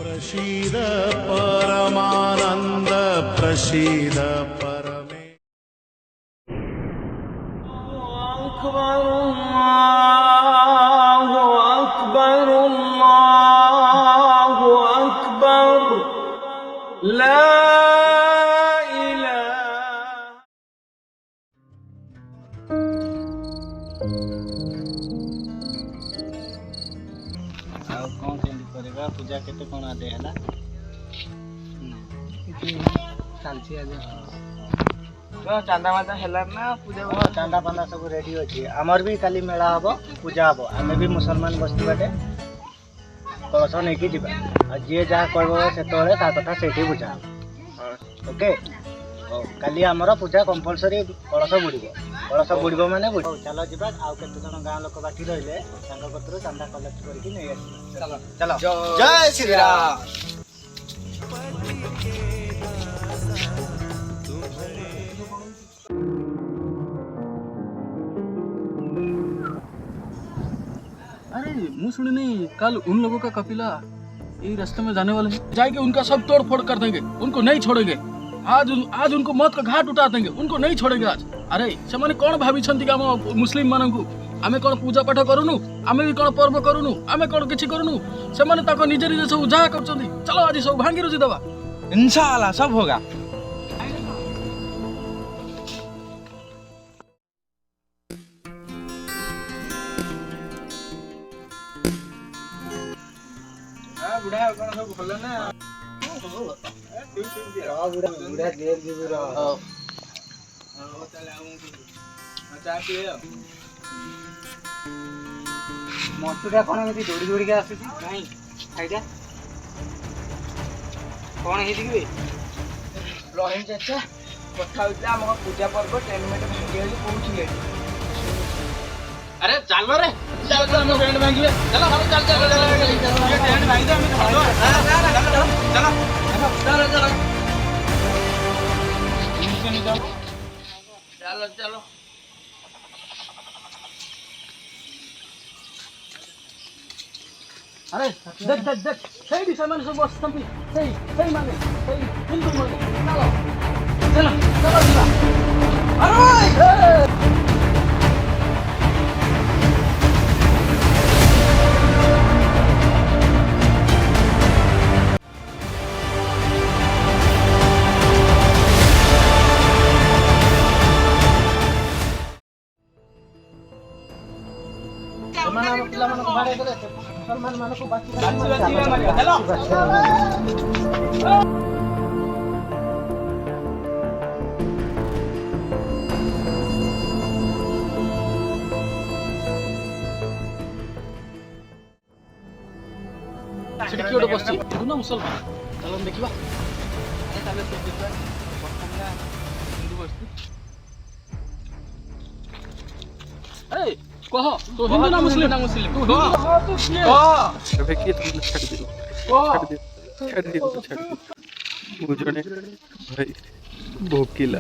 प्रसीद परमानंद प्रसीद परमे अकबर अल्लाहु अकबर अल्लाहु अकबर ला कौन केंद्र करेगा पूजा केते कोन आदे हला चलछि आज तो चांदा माता हेला ना पूजा चांदा पांदा सब रेडी अछि हमर भी काली मेला हबो पूजा हबो हमें भी मुसलमान बस्ती बाटे कलश नै कि दिबा आ जे जा करबो से तोरे ता कथा सेठी बुझा ओके काली हमर पूजा कंपलसरी कलश बुड़िबो माने बुड़ चलो जिबा आ केते जन गां लोक बाकी रहिले संग पत्र चांदा कलेक्ट करके नै आसी चलो चलो जय श्री राम। अरे मुँह सुनी नहीं कल उन लोगों का कपिला यही रास्ते में जाने वाले हैं जाएंगे उनका सब तोड़ फोड़ कर देंगे उनको नहीं छोड़ेंगे आज उनको मौत का घाट उठा देंगे उनको नहीं छोड़ेंगे आज अरे से माने कौन भाभी छंती का मुस्लिम माननकु आमे कौन पूजा पाठ करूनु आमे भी कौन पर्व करूनु आमे कौन किछि करूनु से माने ताको निजे निजे सब जा करछंती चलो आज सब भांगी रुजी दबा इंशाल्लाह सब होगा। बुढ़ा कौन सब भलो ना बुढ़ा देर जी बुढ़ा चले चा पिए मटुरा कौन एमती दौड़ी दौड़ी के आसुची नहीं खाइजा कौन हेती कि रही चाचा कथा होता आम पूजा पर्व 10 मिनट भांगी कौन अरे चलो रे चल चल हम टेंट भांगिए चलो हम चल चल ये टेंट भांग दे हम चलो चलो चलो चलो चलो अरे देख देख देख सही दिशा में सब बसतंपी सही माने सही बिल्कुल माने चलो चलो चलो अरे मुसलमान मानक बाकी चलो सेठी कियोड बसछि दुना मुसलमान चलो देखिबा अरे ताले तो देखिबा प्रथमना हिंदू बसछि ए कह तो हिंदू ना मुस्लिम तू हिंदू हो तो किए अबे की तुम छाड़ दे वो जने भाई भोकिला